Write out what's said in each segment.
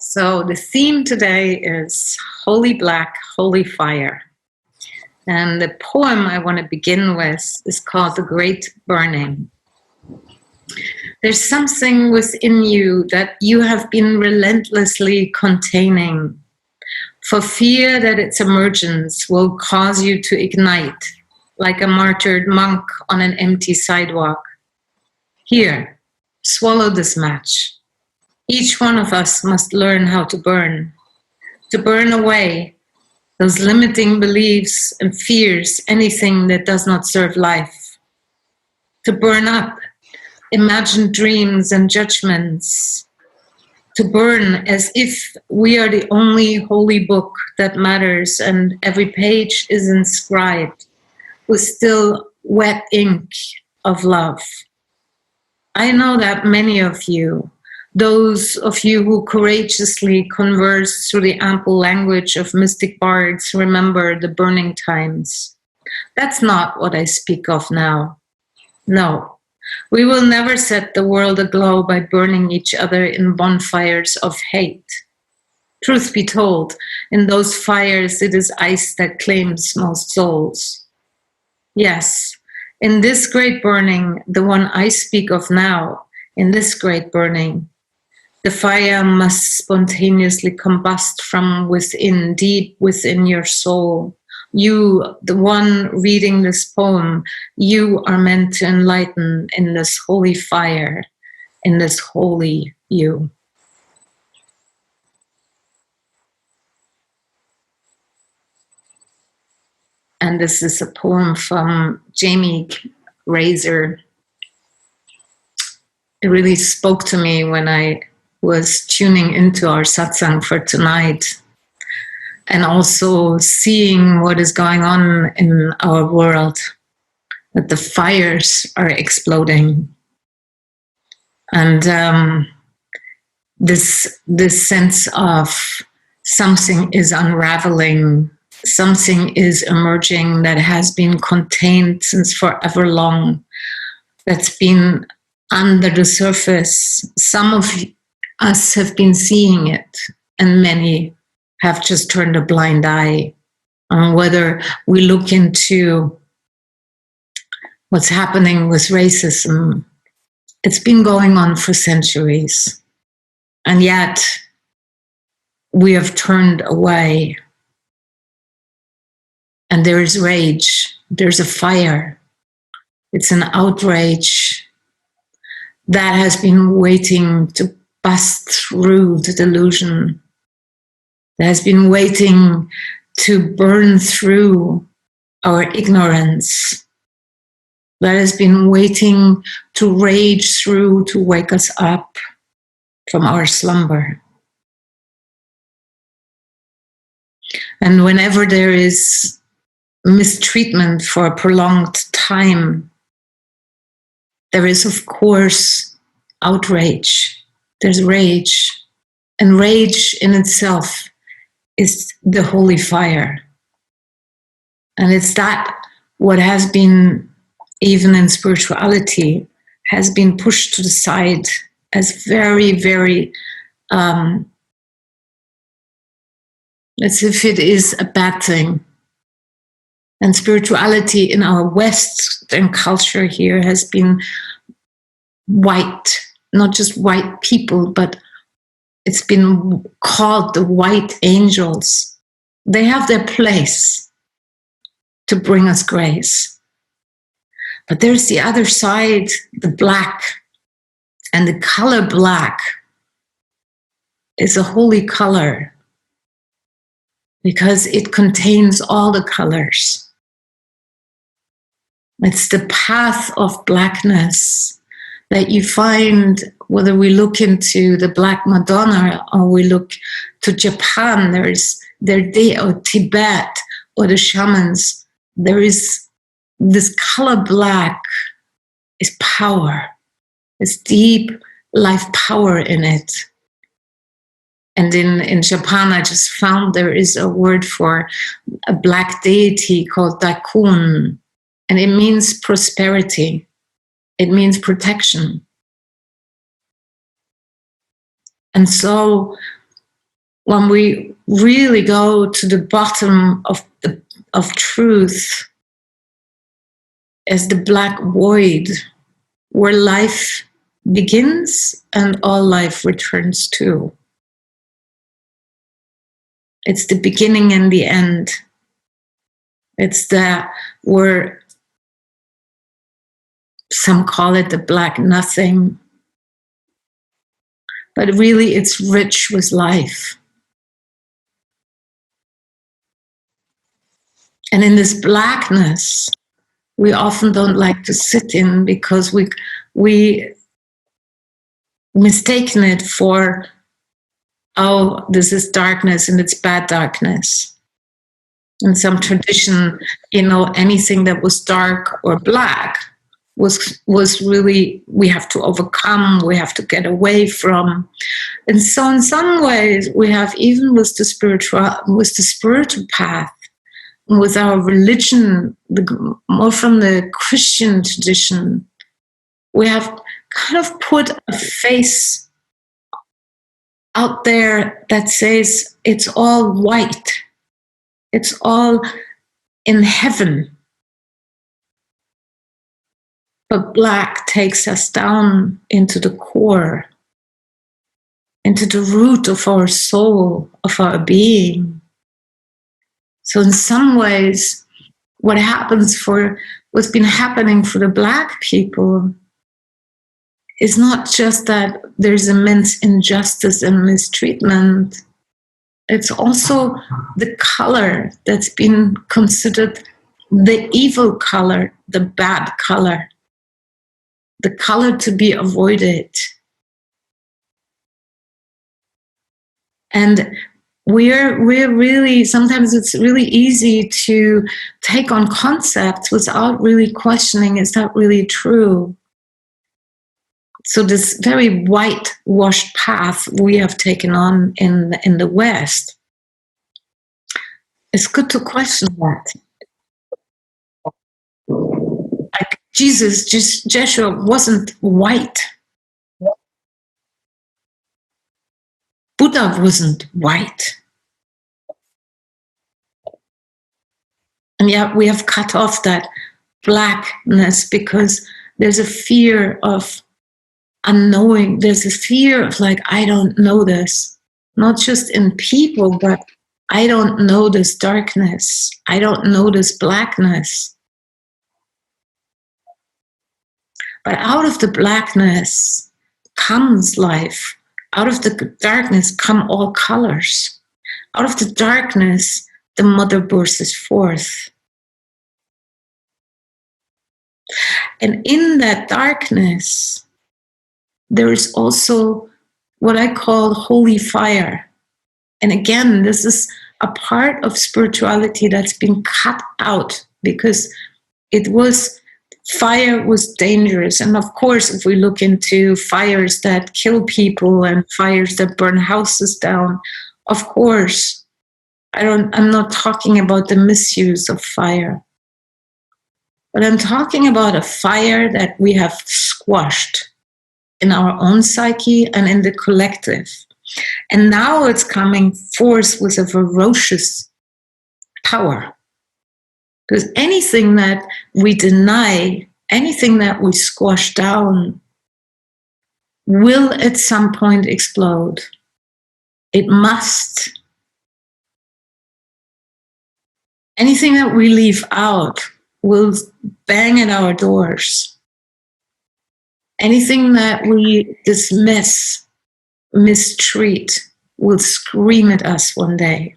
So the theme today is Holy Black, Holy Fire. And the poem I want to begin with is called The Great Burning. There's something within you that you have been relentlessly containing, for fear that its emergence will cause you to ignite, like a martyred monk on an empty sidewalk. Here, swallow this match. Each one of us must learn how to burn away those limiting beliefs and fears, anything that does not serve life. To burn up imagined dreams and judgments. To burn as if we are the only holy book that matters and every page is inscribed with still wet ink of love. I know that many of you, those of you who courageously converse through the ample language of mystic bards, remember the burning times. That's not what I speak of now. No, we will never set the world aglow by burning each other in bonfires of hate. Truth be told, in those fires it is ice that claims most souls. Yes, in this great burning, the one I speak of now, in this great burning, the fire must spontaneously combust from within, deep within your soul. You, the one reading this poem, you are meant to enlighten in this holy fire, in this holy you. And this is a poem from Jamie Razor. It really spoke to me when I was tuning into our satsang for tonight, and also seeing what is going on in our world, that the fires are exploding. And this sense of something is unraveling, something is emerging that has been contained since forever long, that's been under the surface. Some of us have been seeing it, and many have just turned a blind eye on whether we look into what's happening with racism. It's been going on for centuries, and yet we have turned away. And there is rage, there's a fire, it's an outrage that has been waiting to bust through the delusion, that has been waiting to burn through our ignorance, that has been waiting to rage through to wake us up from our slumber. And whenever there is mistreatment for a prolonged time, there is, of course, outrage. There's rage. And rage in itself is the holy fire. And it's that what has been, even in spirituality, has been pushed to the side as very, very, as if it is a bad thing. And spirituality in our Western culture here has been white, not just white people, but it's been called the white angels. They have their place to bring us grace. But there's the other side, the black. And the color black is a holy color because it contains all the colors. It's the path of blackness that you find, whether we look into the Black Madonna or we look to Japan, there's their day, or Tibet, or the shamans. There is this color black is power. It's deep life power in it. And in Japan, I just found there is a word for a black deity called Daikun. And it means prosperity. It means protection. And so when we really go to the bottom of truth as the black void where life begins and all life returns to. It's the beginning and the end. It's that where some call it the black nothing, but really it's rich with life. And in this blackness, we often don't like to sit in because we mistaken it for, oh, this is darkness and it's bad darkness. In some tradition, anything that was dark or black was really, we have to overcome, we have to get away from. And so in some ways, we have, even with the spiritual path, with our religion, more from the Christian tradition, we have kind of put a face out there that says it's all white. It's all in heaven. But black takes us down into the core, into the root of our soul, of our being. So in some ways, what's been happening for the black people is not just that there's immense injustice and mistreatment. It's also the color that's been considered the evil color, the bad color, the color to be avoided. And we're really, sometimes it's really easy to take on concepts without really questioning, is that really true? So this very whitewashed path we have taken on in the West, it's good to question that. Like Joshua wasn't white. Buddha wasn't white. And yet we have cut off that blackness because there's a fear of unknowing. There's a fear of I don't know this, not just in people, but I don't know this darkness. I don't know this blackness. But out of the blackness comes life. Out of the darkness come all colors. Out of the darkness, the mother bursts forth. And in that darkness, there is also what I call holy fire. And again, this is a part of spirituality that's been cut out because fire was dangerous. And of course, if we look into fires that kill people and fires that burn houses down, of course, I'm not talking about the misuse of fire. But I'm talking about a fire that we have squashed in our own psyche and in the collective. And now it's coming forth with a ferocious power. Because anything that we deny, anything that we squash down, will at some point explode. It must. Anything that we leave out will bang at our doors. Anything that we dismiss, mistreat, will scream at us one day.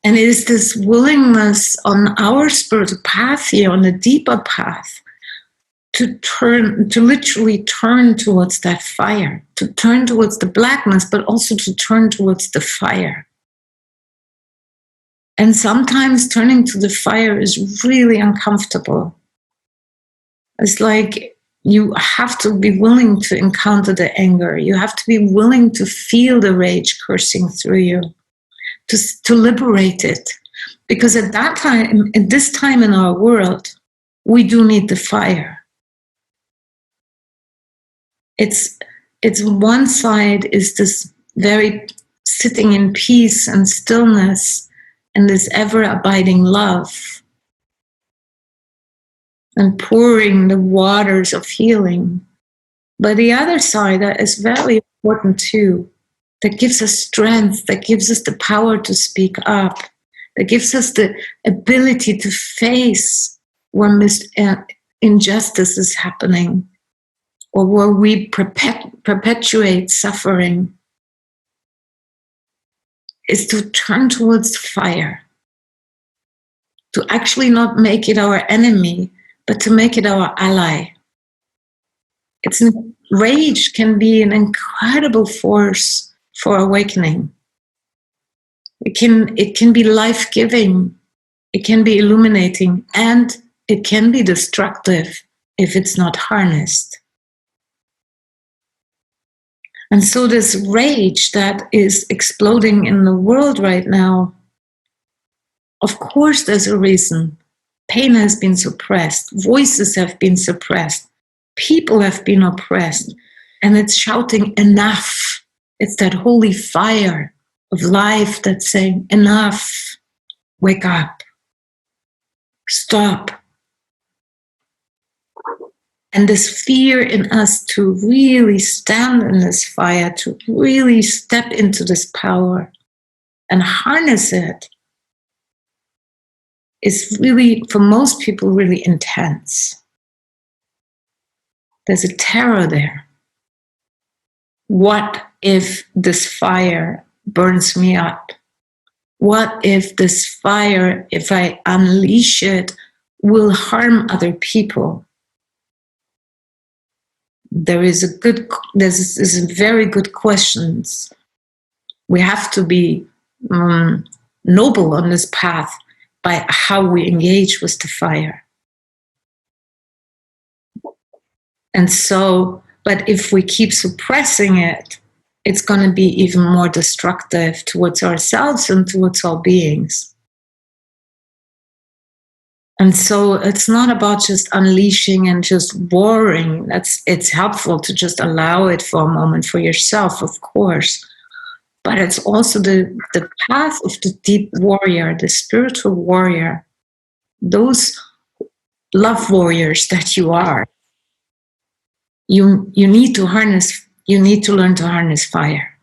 And it is this willingness on our spiritual path here, on the deeper path, to literally turn towards that fire, to turn towards the blackness, but also to turn towards the fire. And sometimes turning to the fire is really uncomfortable. It's like you have to be willing to encounter the anger. You have to be willing to feel the rage coursing through you, to liberate it. Because at this time in our world, we do need the fire. It's it's one side is this very sitting in peace and stillness and this ever abiding love and pouring the waters of healing. But the other side that is very important too, that gives us strength, that gives us the power to speak up, that gives us the ability to face when injustice is happening or where we perpetuate suffering, is to turn towards fire, to actually not make it our enemy, but to make it our ally. Rage can be an incredible force for awakening. It can be life-giving, it can be illuminating, and it can be destructive if it's not harnessed. And so this rage that is exploding in the world right now, of course there's a reason. Pain has been suppressed, voices have been suppressed, people have been oppressed, and it's shouting enough. It's that holy fire of life that's saying enough, wake up, stop. And this fear in us to really stand in this fire, to really step into this power and harness it, is really, for most people, really intense. There's a terror there. What if this fire burns me up? What if this fire, if I unleash it, will harm other people? There's very good questions. We have to be noble on this path by how we engage with the fire. And so, but if we keep suppressing it, it's going to be even more destructive towards ourselves and towards all beings. And so it's not about just unleashing and just warring. It's helpful to just allow it for a moment for yourself, of course. But it's also the path of the deep warrior, the spiritual warrior, those love warriors that you are. You need to harness, you need to learn to harness fire.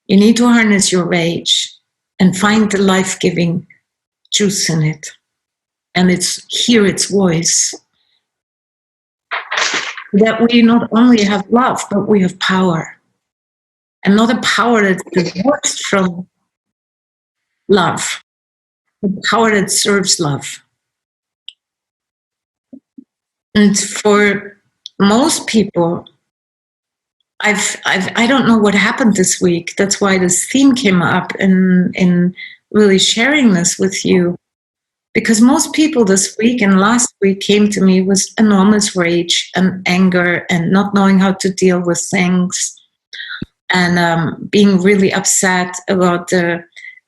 You need to harness your rage and find the life-giving juice in it. And hear its voice. That we not only have love, but we have power. And not a power that's divorced from love. A power that serves love. And for most people, I don't know what happened this week. That's why this theme came up in really sharing this with you. Because most people this week and last week came to me with enormous rage and anger and not knowing how to deal with things and being really upset about the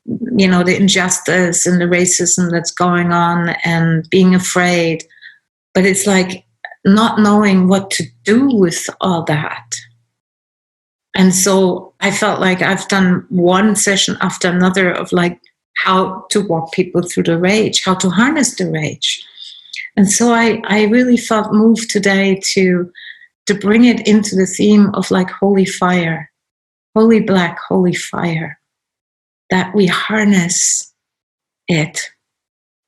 injustice and the racism that's going on and being afraid. But it's like not knowing what to do with all that. And so I felt like I've done one session after another of like how to walk people through the rage, how to harness the rage. And so I really felt moved today to bring it into the theme of like holy fire, holy black, holy fire, that we harness it.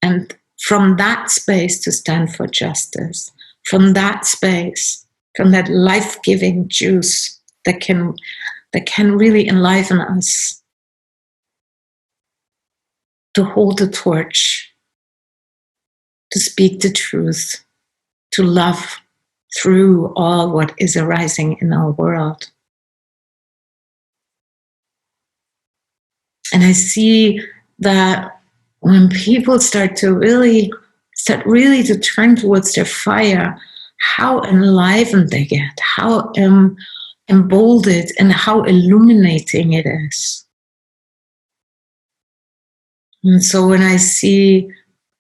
And from that space to stand for justice, from that space, from that life-giving juice that can really enliven us, to hold the torch, to speak the truth, to love through all what is arising in our world. And I see that when people start really to turn towards their fire, how enlivened they get, how emboldened and how illuminating it is. And so when I see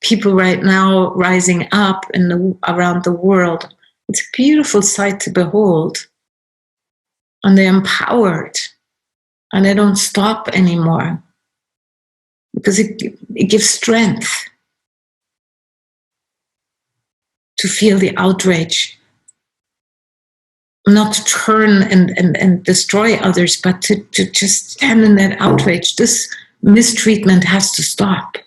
people right now rising up around the world, it's a beautiful sight to behold. and they're empowered, and they don't stop anymore, because it gives strength to feel the outrage, not to turn and destroy others, but to just stand in that outrage. This mistreatment has to stop.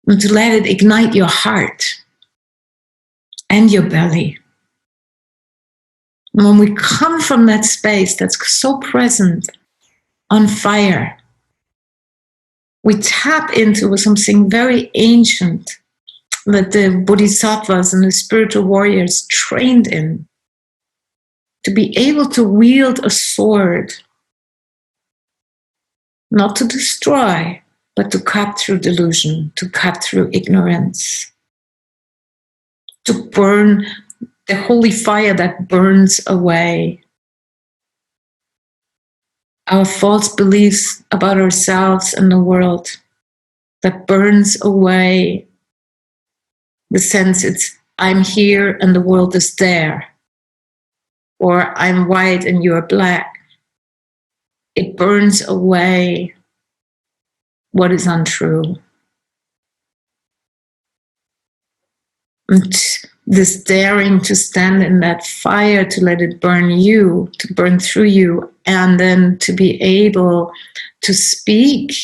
And to let it ignite your heart and your belly. And when we come from that space that's so present, on fire, we tap into something very ancient that the bodhisattvas and the spiritual warriors trained in, to be able to wield a sword, not to destroy, but to cut through delusion, to cut through ignorance, to burn the holy fire that burns away our false beliefs about ourselves and the world, that burns away the sense it's I'm here and the world is there, or I'm white and you're black. It burns away what is untrue. And this daring to stand in that fire, to let it burn you, to burn through you, and then to be able to speak,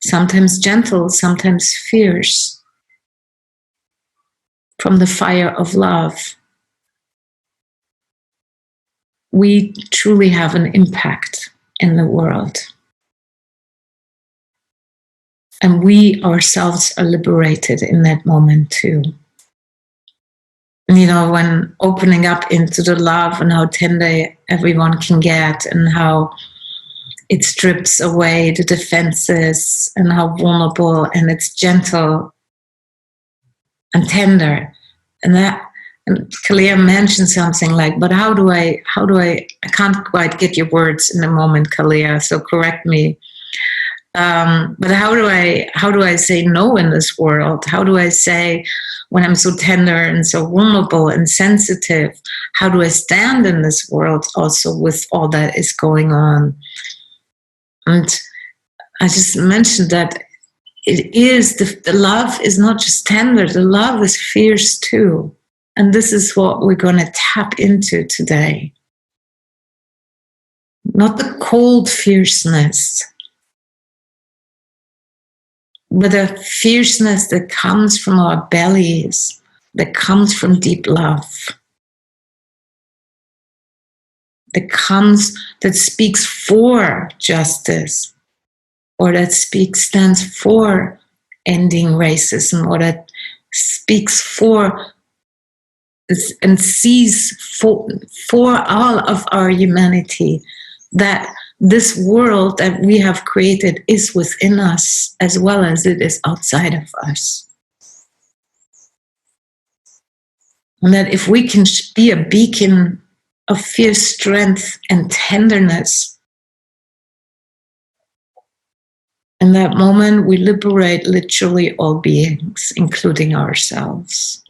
sometimes gentle, sometimes fierce, from the fire of love. We truly have an impact in the world. And we ourselves are liberated in that moment too. You know, when opening up into the love and how tender everyone can get, and how it strips away the defenses, and how vulnerable, and it's gentle and tender. And Kalia mentioned something like, but how do I can't quite get your words in the moment, Kalia, so correct me. But how do I say no in this world? How do I say, when I'm so tender and so vulnerable and sensitive, how do I stand in this world also with all that is going on? And I just mentioned that it is, the love is not just tender, the love is fierce too. And this is what we're going to tap into today. Not the cold fierceness, but a fierceness that comes from our bellies, that comes from deep love, that speaks for justice, or that stands for ending racism, or that speaks for and sees for all of our humanity, that this world that we have created is within us as well as it is outside of us. And that if we can be a beacon of fierce strength and tenderness, in that moment we liberate literally all beings, including ourselves.